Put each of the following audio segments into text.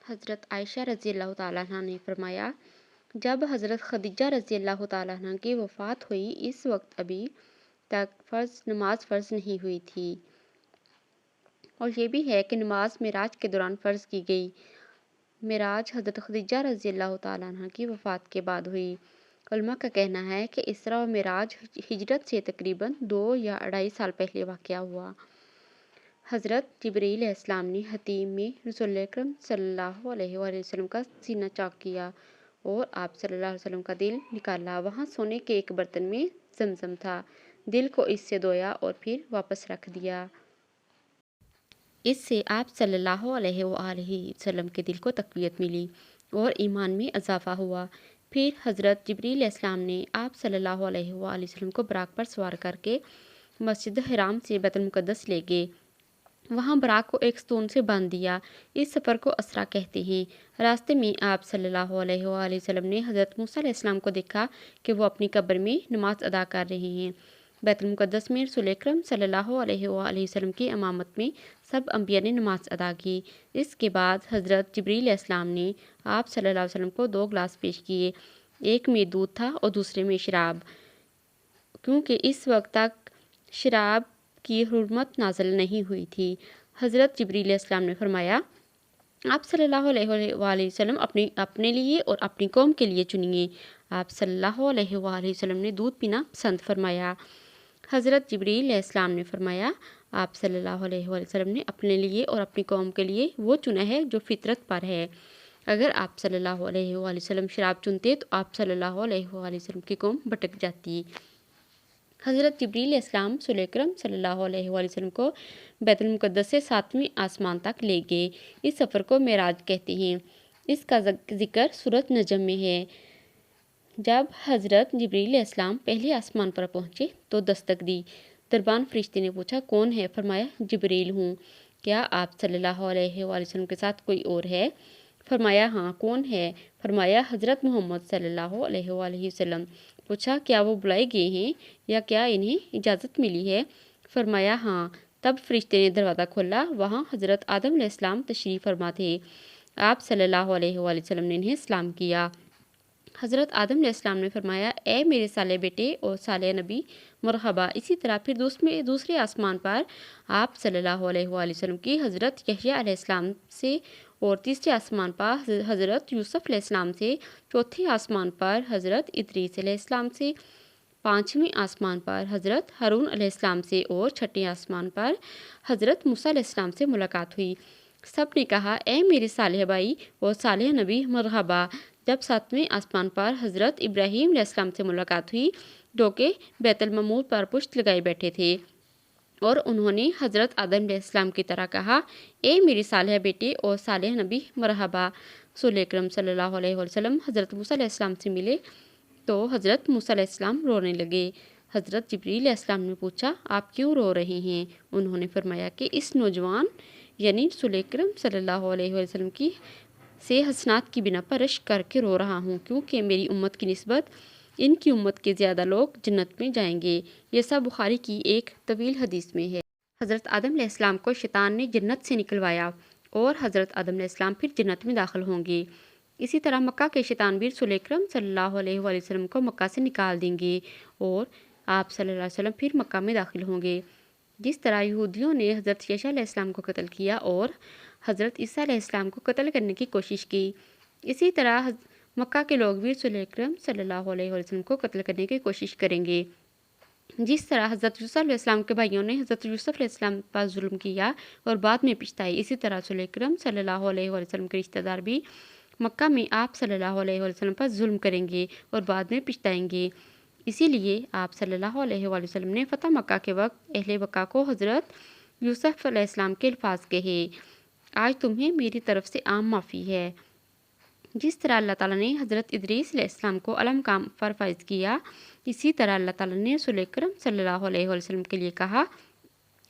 حضرت عائشہ رضی اللہ تعالیٰ عنہ نے فرمایا، جب حضرت خدیجہ رضی اللہ تعالیٰ عنہ کی وفات ہوئی اس وقت ابھی تک نماز فرض نہیں ہوئی تھی، اور یہ بھی ہے کہ نماز معراج کے دوران فرض کی گئی۔ معراج حضرت خدیجہ رضی اللہ تعالیٰ عنہ کی وفات کے بعد ہوئی۔ علماء کا کہنا ہے کہ اسراء و معراج ہجرت سے تقریباً 2 یا 2.5 سال پہلے واقع ہوا۔ حضرت جبرائیل علیہ السلام نے حتیم میں رسول اکرم صلی اللہ علیہ وآلہ وسلم کا سینہ چاک کیا اور آپ صلی اللہ علیہ وسلم کا دل نکالا۔ وہاں سونے کے ایک برتن میں زمزم تھا، دل کو اس سے دھویا اور پھر واپس رکھ دیا۔ اس سے آپ صلی اللہ علیہ وآلہ وسلم کے دل کو تقویت ملی اور ایمان میں اضافہ ہوا۔ پھر حضرت جبرائیل علیہ السلام نے آپ صلی اللہ علیہ وآلہ وسلم کو براق پر سوار کر کے مسجد حرام سے بیت المقدس لے گئے۔ وہاں براق کو ایک ستون سے باندھ دیا۔ اس سفر کو اسرا کہتے ہیں۔ راستے میں آپ صلی اللہ علیہ وآلہ وسلم نے حضرت موسیٰ علیہ السلام کو دیکھا کہ وہ اپنی قبر میں نماز ادا کر رہے ہیں۔ بیت المقدس میں رسول اکرم صلی اللہ علیہ وآلہ وسلم کی امامت میں سب انبیاء نے نماز ادا کی۔ اس کے بعد حضرت جبرائیل علیہ السلام نے آپ صلی اللہ علیہ وسلم کو 2 گلاس پیش کیے، ایک میں دودھ تھا اور دوسرے میں شراب، کیونکہ اس وقت تک شراب کی حرمت نازل نہیں ہوئی تھی۔ حضرت جبرائیل علیہ السلام نے فرمایا، آپ صلی اللہ علیہ وآلہ وسلم اپنے لیے اور اپنی قوم کے لیے چنیے۔ آپ صلی اللہ علیہ وآلہ وسلم نے دودھ پینا پسند فرمایا۔ حضرت جبرائیل علیہ السلام نے فرمایا، آپ صلی اللہ علیہ وآلہ وسلم نے اپنے لیے اور اپنی قوم کے لیے وہ چنا ہے جو فطرت پر ہے۔ اگر آپ صلی اللہ علیہ وآلہ وسلم شراب چنتے تو آپ صلی اللہ علیہ وآلہ وسلم کی قوم بھٹک جاتی۔ حضرت جبرائیل علیہ السلام رسول اکرم صلی اللہ علیہ وآلہ وسلم کو بیت المقدس سے 7ویں آسمان تک لے گئے۔ اس سفر کو معراج کہتے ہیں۔ اس کا ذکر سورۃ نجم میں ہے۔ جب حضرت جبرائیل علیہ السلام پہلے آسمان پر پہنچے تو دستک دی۔ دربان فرشتے نے پوچھا، کون ہے؟ فرمایا، جبرائیل ہوں۔ کیا آپ صلی اللہ علیہ وآلہ وسلم کے ساتھ کوئی اور ہے؟ فرمایا، ہاں۔ کون ہے؟ فرمایا، حضرت محمد صلی اللہ علیہ وآلہ وسلم۔ پوچھا، کیا وہ بلائے گئے ہیں یا کیا انہیں اجازت ملی ہے؟ فرمایا، ہاں۔ تب فرشتے نے دروازہ کھولا۔ وہاں حضرت آدم علیہ السلام تشریف فرما تھے۔ آپ صلی اللہ علیہ وآلہ وسلم نے انہیں سلام کیا۔ حضرت آدم علیہ السلام نے فرمایا، اے میرے صالح بیٹے اور صالح نبی، مرحبا۔ اسی طرح پھر دوسرے آسمان پر آپ صلی اللہ علیہ وآلہ وسلم کی حضرت یحییٰ علیہ السلام سے، اور تیسرے آسمان پر حضرت یوسف علیہ السلام سے، چوتھے آسمان پر حضرت ادریس علیہ السلام سے، 5ویں آسمان پر حضرت ہارون علیہ السلام سے، اور 6ٹھے آسمان پر حضرت موسیٰ علیہ السلام سے ملاقات ہوئی۔ سب نے کہا، اے میرے صالح بھائی اور صالح نبی، مرحبا۔ جب 7ویں آسمان پر حضرت ابراہیم علیہ السلام سے ملاقات ہوئی، جو کہ بیت المعمور پر پشت لگائے بیٹھے تھے، اور انہوں نے حضرت آدم علیہ السلام کی طرح کہا، اے میرے صالح بیٹے اور صالح نبی، مرحبا۔ رسول اکرم صلی اللہ علیہ وسلم حضرت موسیٰ علیہ السلام سے ملے تو حضرت موسیٰ علیہ السلام رونے لگے۔ حضرت جبرائیل علیہ السلام نے پوچھا، آپ کیوں رو رہے ہیں؟ انہوں نے فرمایا کہ اس نوجوان یعنی رسول اکرم صلی اللہ علیہ وسلم کی سے حسنات کی بنا پر رشک کر کے رو رہا ہوں، کیونکہ میری امت کی نسبت ان کی امت کے زیادہ لوگ جنت میں جائیں گے۔ یہ سب بخاری کی ایک طویل حدیث میں ہے۔ حضرت آدم علیہ السلام کو شیطان نے جنت سے نکلوایا اور حضرت آدم علیہ السلام پھر جنت میں داخل ہوں گے۔ اسی طرح مکہ کے شیطان بھی رسول اکرم صلی اللہ علیہ وآلہ وسلم کو مکہ سے نکال دیں گے اور آپ صلی اللہ علیہ وسلم پھر مکہ میں داخل ہوں گے۔ جس طرح یہودیوں نے حضرت عیسیٰ علیہ السلام کو قتل کیا اور حضرت عیسیٰ علیہ السلام کو قتل کرنے کی کوشش کی، اسی طرح مکہ کے لوگ بھی رسول اکرم صلی اللہ علیہ وسلم کو قتل کرنے کی کوشش کریں گے۔ جس طرح حضرت یوسف علیہ السلام کے بھائیوں نے حضرت یوسف علیہ السلام پر ظلم کیا اور بعد میں پچھتائی، اسی طرح رسول اکرم صلی اللہ علیہ وسلم کے رشتہ دار بھی مکہ میں آپ صلی اللہ علیہ وسلم پر ظلم کریں گے اور بعد میں پچھتائیں گے۔ اسی لیے آپ صلی اللہ علیہ وسلم نے فتح مکہ کے وقت اہل مکہ کو حضرت یوسف علیہ السلام کے الفاظ کہے، آج تمہیں میری طرف سے عام معافی ہے۔ جس طرح اللہ تعالیٰ نے حضرت ادریس علیہ السلام کو علم کام پر فائز کیا، اسی طرح اللہ تعالیٰ نے رسول اکرم صلی اللہ علیہ وسلم کے لیے کہا،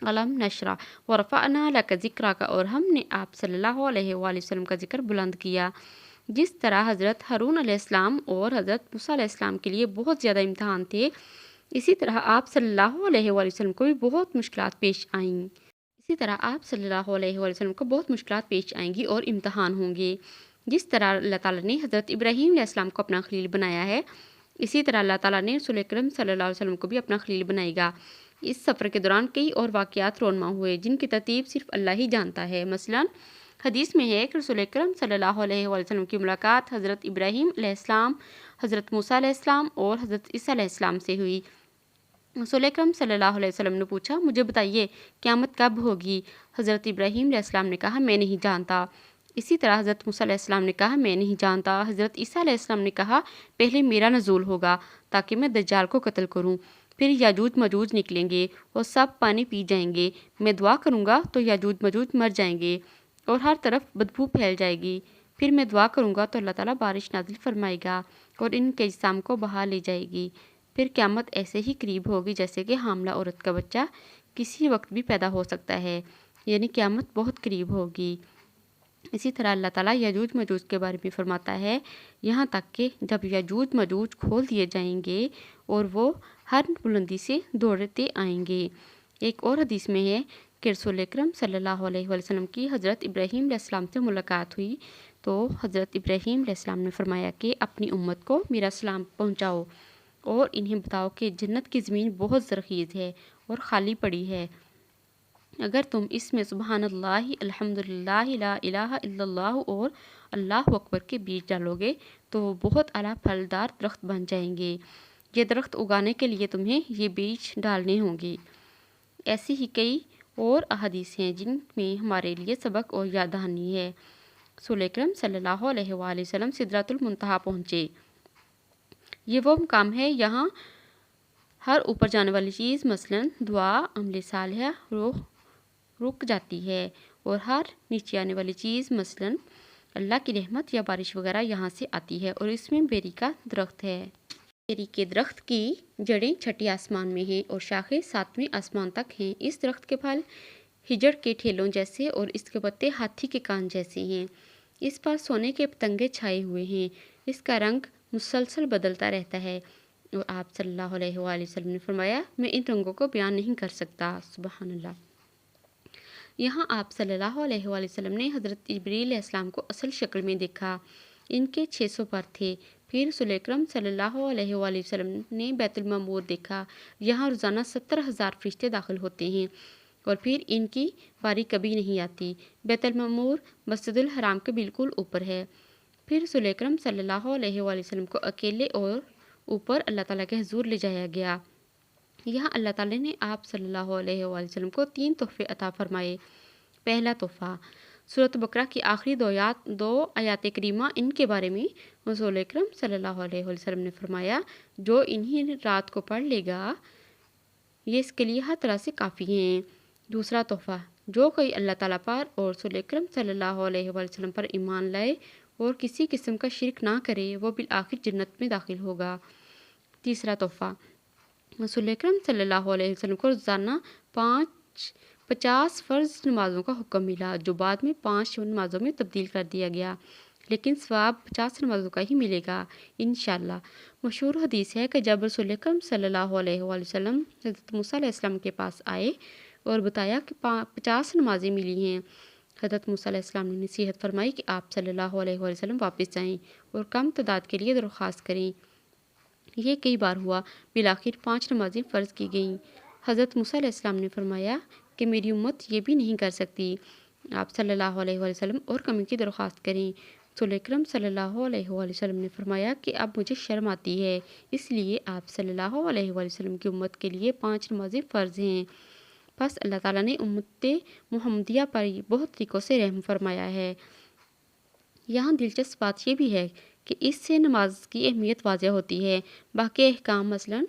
علم نشرح ورفعنا لک ذکرک، اور ہم نے آپ صلی اللہ علیہ وآلہ وسلم کا ذکر بلند کیا۔ جس طرح حضرت ہارون علیہ السلام اور حضرت موسیٰ علیہ السلام کے لیے بہت زیادہ امتحان تھے، اسی طرح آپ صلی اللہ علیہ وآلہ وسلم کو بھی بہت مشکلات پیش آئیں۔ اسی طرح آپ صلی اللہ علیہ وسلم کو بہت مشکلات پیش آئیں گی اور امتحان ہوں گے۔ جس طرح اللہ تعالیٰ نے حضرت ابراہیم علیہ السلام کو اپنا خلیل بنایا ہے، اسی طرح اللہ تعالیٰ نے رسول اکرم صلی اللہ علیہ وسلم کو بھی اپنا خلیل بنائے گا۔ اس سفر کے دوران کئی اور واقعات رونما ہوئے جن کی ترتیب صرف اللہ ہی جانتا ہے۔ مثلاً حدیث میں ہے کہ رسول اکرم صلی اللہ علیہ وسلم کی ملاقات حضرت ابراہیم علیہ السلام، حضرت موسیٰ علیہ السلام اور حضرت عیسیٰ علیہ السلام سے ہوئی۔ رسول اکرم صلی اللہ علیہ وسلم نے پوچھا، مجھے بتائیے قیامت کب ہوگی؟ حضرت ابراہیم علیہ السلام نے کہا، میں نہیں جانتا۔ اسی طرح حضرت موسیٰ علیہ السلام نے کہا، میں نہیں جانتا۔ حضرت عیسیٰ علیہ السلام نے کہا، پہلے میرا نزول ہوگا تاکہ میں دجال کو قتل کروں، پھر یاجوج ماجوج نکلیں گے اور سب پانی پی جائیں گے، میں دعا کروں گا تو یاجوج ماجوج مر جائیں گے اور ہر طرف بدبو پھیل جائے گی، پھر میں دعا کروں گا تو اللہ تعالیٰ بارش نازل فرمائے گا اور ان کے اجسام کو بہا لے جائے گی، پھر قیامت ایسے ہی قریب ہوگی جیسے کہ حاملہ عورت کا بچہ کسی وقت بھی پیدا ہو سکتا ہے، یعنی قیامت بہت قریب ہوگی۔ اسی طرح اللہ تعالیٰ یاجوج ماجوج کے بارے میں فرماتا ہے، یہاں تک کہ جب یاجوج ماجوج کھول دیے جائیں گے اور وہ ہر بلندی سے دوڑتے آئیں گے۔ ایک اور حدیث میں ہے کہ رسول اکرم صلی اللہ علیہ وسلم کی حضرت ابراہیم علیہ السلام سے ملاقات ہوئی تو حضرت ابراہیم علیہ السلام نے فرمایا کہ اپنی امت کو میرا سلام پہنچاؤ اور انہیں بتاؤ کہ جنت کی زمین بہت زرخیز ہے اور خالی پڑی ہے، اگر تم اس میں سبحان اللہ، الحمدللہ، لا الہ الا اللہ اور اللہ اکبر کے بیج ڈالو گے تو وہ بہت اعلیٰ پھلدار درخت بن جائیں گے۔ یہ درخت اگانے کے لیے تمہیں یہ بیج ڈالنے ہوں گے۔ ایسی ہی کئی اور احادیث ہیں جن میں ہمارے لیے سبق اور یاد دہانی ہے۔ رسول اکرم صلی اللہ علیہ وآلہ وسلم سدرۃ المنتہا پہنچے۔ یہ وہ مقام ہے یہاں ہر اوپر جانے والی چیز مثلاً دعا، عمل صالحہ، روح رک جاتی ہے اور ہر نیچے آنے والی چیز مثلاً اللہ کی رحمت یا بارش وغیرہ یہاں سے آتی ہے، اور اس میں بیری کا درخت ہے۔ بیری کے درخت کی جڑیں چھٹے آسمان میں ہیں اور شاخیں ساتویں آسمان تک ہیں۔ اس درخت کے پھل ہجڑ کے ٹھیلوں جیسے اور اس کے پتے ہاتھی کے کان جیسے ہیں۔ اس پر سونے کے پتنگے چھائے ہوئے ہیں، اس کا رنگ مسلسل بدلتا رہتا ہے، اور آپ صلی اللہ علیہ وآلہ وسلم نے فرمایا، میں ان رنگوں کو بیان نہیں کر سکتا۔ سبحان اللہ۔ یہاں آپ صلی اللہ علیہ وآلہ وسلم نے حضرت جبریل علیہ السلام کو اصل شکل میں دیکھا، ان کے 600 پر تھے۔ پھر رسول اکرم صلی اللہ علیہ وآلہ وسلم نے بیت المعمور دیکھا، یہاں روزانہ 70,000 فرشتے داخل ہوتے ہیں اور پھر ان کی باری کبھی نہیں آتی۔ بیت المعمور مسجد الحرام کے بالکل اوپر ہے۔ پھر رسول اکرم صلی اللہ علیہ وآلہ وسلم کو اکیلے اور اوپر اللہ تعالیٰ کے حضور لے جایا گیا۔ یہاں اللہ تعالیٰ نے آپ صلی اللہ علیہ وآلہ وسلم کو 3 تحفے عطا فرمائے۔ پہلا تحفہ سورۃ بقرہ کی آخری دو آیات کریمہ، ان کے بارے میں رسول اکرم صلی اللہ علیہ وسلم نے فرمایا، جو انہیں رات کو پڑھ لے گا یہ اس کے لیے ہر طرح سے کافی ہیں۔ دوسرا تحفہ، جو کوئی اللہ تعالیٰ پر اور رسول اکرم صلی اللہ علیہ وآلہ وسلم پر ایمان لائے اور کسی قسم کا شرک نہ کرے وہ بالآخر جنت میں داخل ہوگا۔ تیسرا تحفہ، رسول اکرم صلی اللہ علیہ وسلم کو روزانہ 50 فرض نمازوں کا حکم ملا، جو بعد میں 5 نمازوں میں تبدیل کر دیا گیا، لیکن ثواب 50 نمازوں کا ہی ملے گا انشاءاللہ۔ مشہور حدیث ہے کہ جب رسول اکرم صلی اللہ علیہ وآلہ وسلم حضرت موسیٰ علیہ السلام کے پاس آئے اور بتایا کہ 50 نمازیں ملی ہیں، حضرت موسیٰ علیہ السلام نے نصیحت فرمائی کہ آپ صلی اللہ علیہ وآلہ وسلم واپس جائیں اور کم تعداد کے لیے درخواست کریں۔ یہ کئی بار ہوا، بالآخر 5 نمازیں فرض کی گئیں۔ حضرت موسیٰ علیہ السلام نے فرمایا کہ میری امت یہ بھی نہیں کر سکتی، آپ صلی اللہ علیہ وآلہ وسلم اور کمی کی درخواست کریں۔ رسول اکرم صلی اللہ علیہ وآلہ وسلم نے فرمایا کہ اب مجھے شرم آتی ہے، اس لیے آپ صلی اللہ علیہ وآلہ وسلم کی امت کے لیے 5 نمازیں فرض ہیں۔ بس اللہ تعالیٰ نے امت محمدیہ پر بہت طریقوں سے رحم فرمایا ہے۔ یہاں دلچسپ بات یہ بھی ہے کہ اس سے نماز کی اہمیت واضح ہوتی ہے۔ باقی احکام مثلاً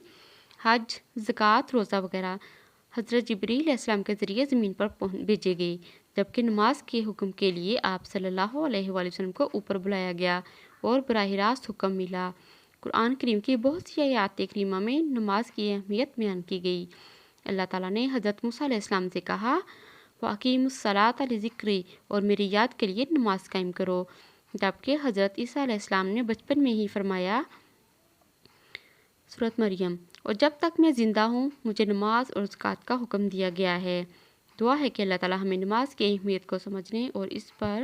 حج، زکوٰۃ، روزہ وغیرہ حضرت جبریل علیہ السلام کے ذریعے زمین پر بھیجے گئے، جبکہ نماز کے حکم کے لیے آپ صلی اللہ علیہ وآلہ وسلم کو اوپر بلایا گیا اور براہ راست حکم ملا۔ قرآن کریم کی بہت سی آیات کریمہ میں نماز کی اہمیت بیان کی گئی۔ اللہ تعالیٰ نے حضرت موسیٰ علیہ السلام سے کہا، وَأَقِیمُوا الصَّلَاةَ لِذِکْرِی، اور میری یاد کے لیے نماز قائم کرو، جبکہ حضرت عیسیٰ علیہ السلام نے بچپن میں ہی فرمایا، سورۃ مریم، اور جب تک میں زندہ ہوں مجھے نماز اور زکوٰۃ کا حکم دیا گیا ہے۔ دعا ہے کہ اللہ تعالیٰ ہمیں نماز کی اہمیت کو سمجھنے اور اس پر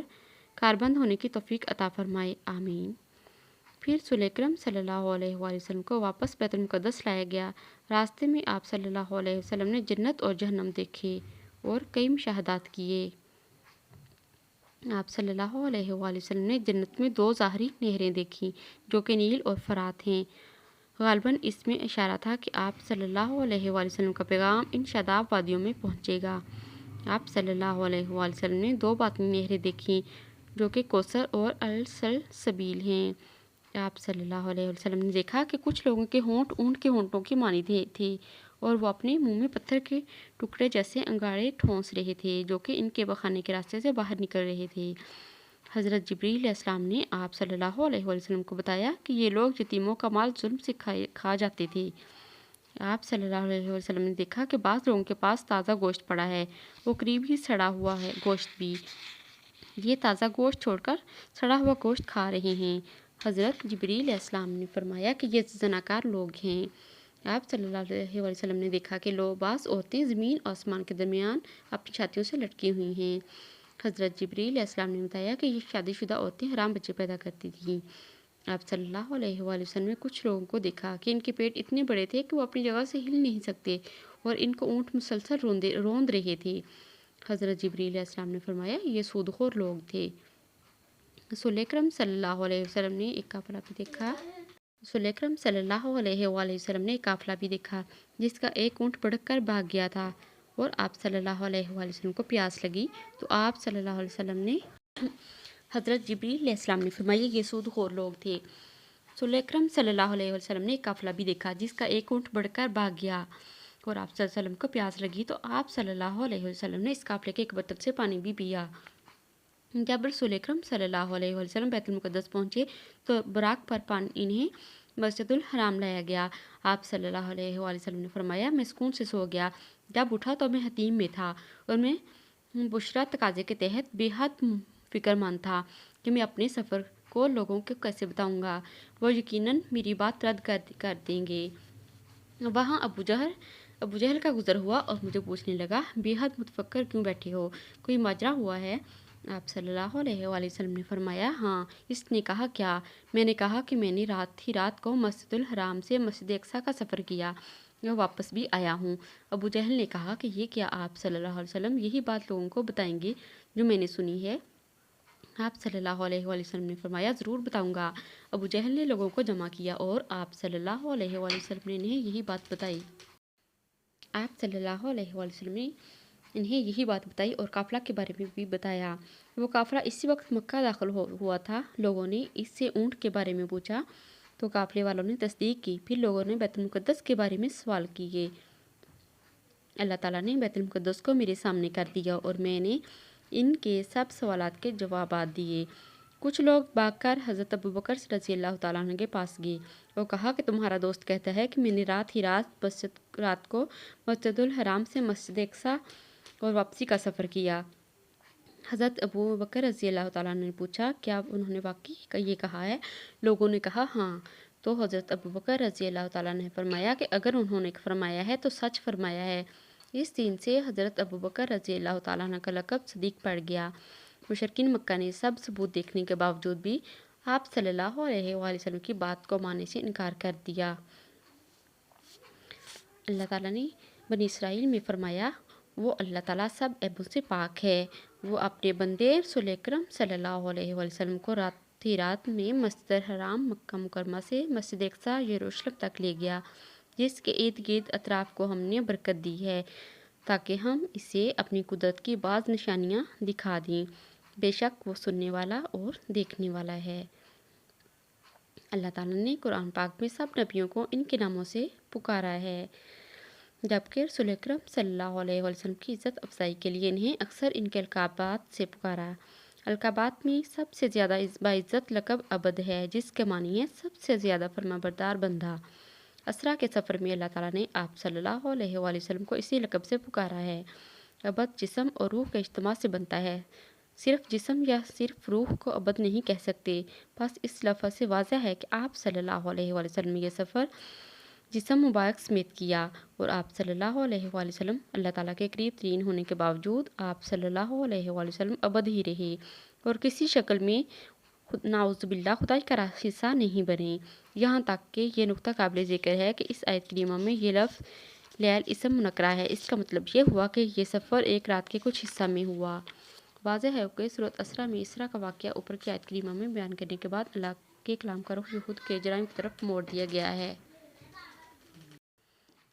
کاربند ہونے کی توفیق عطا فرمائے، آمین۔ پھر رسول اکرم صلی اللہ علیہ وآلہ وسلم کو واپس بیت المقدس لایا گیا۔ راستے میں آپ صلی اللہ علیہ وسلم نے جنت اور جہنم دیکھے اور کئی مشاہدات کیے۔ آپ صلی اللہ علیہ وآلہ وسلم نے جنت میں 2 ظاہری نہریں دیکھیں جو کہ نیل اور فرات ہیں۔ غالباً اس میں اشارہ تھا کہ آپ صلی اللہ علیہ وآلہ وسلم کا پیغام ان شاداب وادیوں میں پہنچے گا۔ آپ صلی اللہ علیہ وآلہ وسلم نے 2 باطنی نہریں دیکھیں جو کہ کوثر اور السلسبیل ہیں۔ آپ صلی اللہ علیہ وسلم نے دیکھا کہ کچھ لوگوں کے ہونٹ اونٹ کے ہونٹوں کی مانند تھے اور وہ اپنے منہ میں پتھر کے ٹکڑے جیسے انگارے ٹھونس رہے تھے جو کہ ان کے بخانے کے راستے سے باہر نکل رہے تھے۔ حضرت جبریل علیہ السلام نے آپ صلی اللہ علیہ وسلم کو بتایا کہ یہ لوگ یتیموں کا مال ظلم سے کھا جاتے تھے۔ آپ صلی اللہ علیہ وسلم نے دیکھا کہ بعض لوگوں کے پاس تازہ گوشت پڑا ہے، وہ قریب ہی سڑا ہوا ہے گوشت بھی، یہ تازہ گوشت چھوڑ کر سڑا ہوا گوشت کھا رہے ہیں۔ حضرت جبریل علیہ السلام نے فرمایا کہ یہ زناکار لوگ ہیں۔ آپ صلی اللہ علیہ وسلم نے دیکھا کہ بعض عورتیں زمین اور آسمان کے درمیان اپنی چھاتیوں سے لٹکی ہوئی ہیں۔ حضرت جبریل علیہ السلام نے بتایا کہ یہ شادی شدہ عورتیں حرام بچے پیدا کرتی تھیں۔ آپ صلی اللہ علیہ وآلہ وسلم نے کچھ لوگوں کو دیکھا کہ ان کے پیٹ اتنے بڑے تھے کہ وہ اپنی جگہ سے ہل نہیں سکتے اور ان کو اونٹ مسلسل روند رہے تھے۔ حضرت جبریل علیہ السلام نے فرمایا یہ سود خور لوگ تھے۔ رسول اکرم صلی اللہ علیہ وسلم نے ایک قافلہ بھی دیکھا رسول اکرم صلی اللہ علیہ وآلہ وسلم نے ایک قافلہ بھی دیکھا جس کا ایک اونٹ بھڑک کر بھاگ گیا تھا اور آپ صلی اللہ علیہ وآلہ وسلم کو پیاس لگی تو آپ صلی اللہ علیہ وسلم نے حضرت جبریل علیہ السلام نے فرمایا یہ سود خور لوگ تھے۔ رسول اکرم صلی اللہ علیہ وسلم نے ایک قافلہ بھی دیکھا جس کا ایک اونٹ بڑھ کر بھاگ گیا اور آپ صلی اللہ علیہ وسلم کو پیاس لگی تو آپ صلی اللہ علیہ وسلم نے اس قافلے کے ایک برتن سے پانی بھی پیا۔ جب رسول اکرم صلی اللہ علیہ وسلم بیت المقدس پہنچے تو براق پر انہیں مسجد الحرام لایا گیا۔ آپ صلی اللہ علیہ وآلہ وسلم نے فرمایا میں سکون سے سو گیا، جب اٹھا تو میں حتیم میں تھا اور میں بشرا تقاضے کے تحت بے حد فکر مند تھا کہ میں اپنے سفر کو لوگوں کو کیسے بتاؤں گا، وہ یقیناً میری بات رد کر دیں گے۔ وہاں ابو جہل کا گزر ہوا اور مجھے پوچھنے لگا بے حد متفکر کیوں بیٹھے ہو، کوئی ماجرا ہوا ہے؟ آپ صلی اللہ علیہ وآلہ وسلم نے فرمایا ہاں۔ اس نے کہا کیا؟ میں نے کہا کہ میں نے رات کو مسجد الحرام سے مسجد اقصیٰ کا سفر کیا، میں واپس بھی آیا ہوں۔ ابو جہل نے کہا کہ یہ کیا آپ صلی اللہ علیہ وسلم یہی بات لوگوں کو بتائیں گے جو میں نے سنی ہے؟ آپ صلی اللہ علیہ وآلہ وسلم نے فرمایا ضرور بتاؤں گا۔ ابو جہل نے لوگوں کو جمع کیا اور آپ صلی اللہ علیہ وآلہ وسلم نے انہیں یہی بات بتائی۔ آپ صلی اللہ علیہ وآلہ وسلم نے انہیں یہی بات بتائی اور قافلہ کے بارے میں بھی بتایا۔ وہ قافلہ اسی وقت مکہ داخل ہوا تھا۔ لوگوں نے اس سے اونٹ کے بارے میں پوچھا تو قافلے والوں نے تصدیق کی۔ پھر لوگوں نے بیت المقدس کے بارے میں سوال کیے۔ اللہ تعالیٰ نے بیت المقدس کو میرے سامنے کر دیا اور میں نے ان کے سب سوالات کے جوابات دیے۔ کچھ لوگ بھاگ کر حضرت ابوبکر رضی اللہ تعالیٰ عنہ کے پاس گئے اور کہا کہ تمہارا دوست کہتا ہے کہ میں نے رات کو مسجد الحرام سے مسجد اقصیٰ اور واپسی کا سفر کیا۔ حضرت ابوبکر رضی اللہ تعالیٰ عنہ نے پوچھا کیا انہوں نے واقعی یہ کہا ہے؟ لوگوں نے کہا ہاں۔ تو حضرت ابوبکر رضی اللہ تعالیٰ عنہ نے فرمایا کہ اگر انہوں نے فرمایا ہے تو سچ فرمایا ہے۔ اس دن سے حضرت ابوبکر رضی اللہ تعالیٰ عنہ کا لقب صدیق پڑ گیا۔ مشرکین مکہ نے سب ثبوت دیکھنے کے باوجود بھی آپ صلی اللہ علیہ وآلہ وسلم کی بات کو ماننے سے انکار کر دیا۔ اللہ تعالیٰ نے بنی اسرائیل میں فرمایا وہ اللہ تعالیٰ سب عیبوں سے پاک ہے۔ وہ اپنے بندے رسول اکرم صلی اللہ علیہ وآلہ وسلم کو رات میں مسجد الحرام مکہ مکرمہ سے مسجد اقصیٰ یروشلم تک لے گیا جس کے ارد گرد اطراف کو ہم نے برکت دی ہے تاکہ ہم اسے اپنی قدرت کی بعض نشانیاں دکھا دیں۔ بے شک وہ سننے والا اور دیکھنے والا ہے۔ اللہ تعالیٰ نے قرآن پاک میں سب نبیوں کو ان کے ناموں سے پکارا ہے جبکہ رسول اکرم صلی اللہ علیہ وسلم کی عزت افزائی کے لیے انہیں اکثر ان کے القابات سے پکارا۔ القابات میں سب سے زیادہ باعزت لقب عبد ہے جس کے معنی ہے سب سے زیادہ فرمانبردار بندہ۔ اسرا کے سفر میں اللہ تعالیٰ نے آپ صلی اللہ علیہ وآلہ وسلم کو اسی لقب سے پکارا ہے۔ عبد جسم اور روح کے اجتماع سے بنتا ہے، صرف جسم یا صرف روح کو عبد نہیں کہہ سکتے۔ بس اس لفظ سے واضح ہے کہ آپ صلی اللہ علیہ وآلہ وسلم یہ سفر جسم مبارک سمیت کیا، اور آپ صلی اللہ علیہ وآلہ وسلم اللہ تعالیٰ کے قریب ترین ہونے کے باوجود آپ صلی اللہ علیہ وآلہ وسلم ابد ہی رہے اور کسی شکل میں نعوذ باللہ خدائی کا حصہ نہیں بنے۔ یہاں تک کہ یہ نقطہ قابل ذکر ہے کہ اس آیت کریمہ میں یہ لفظ لیل اسم منکرہ ہے۔ اس کا مطلب یہ ہوا کہ یہ سفر ایک رات کے کچھ حصہ میں ہوا۔ واضح ہے کہ سورۃ اسرا میں اسرا کا واقعہ اوپر کی آیت کریمہ میں بیان کرنے کے بعد اللہ کے کلام کا رخ یہود کے جرائم کی طرف موڑ دیا گیا ہے۔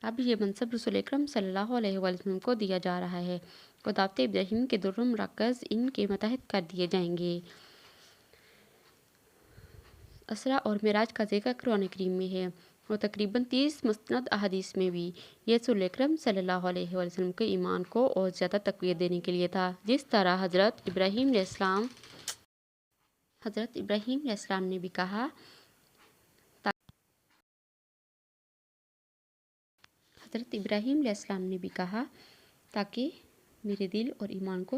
اب یہ منصب رسول اکرم صلی اللہ علیہ وآلہ وسلم کو دیا جا رہا ہے اور دعوت ابراہیم کے در مراکز ان کے متحد کر دیے جائیں گے۔ اسرا اور معراج کا ذکر قرآن کریم میں ہے اور تقریباً 30 مستند احادیث میں بھی۔ یہ رسول اکرم صلی اللہ علیہ وآلہ وسلم کے ایمان کو اور زیادہ تقویت دینے کے لیے تھا، جس طرح حضرت ابراہیم علیہ السلام نے بھی کہا تاکہ میرے دل اور ایمان کو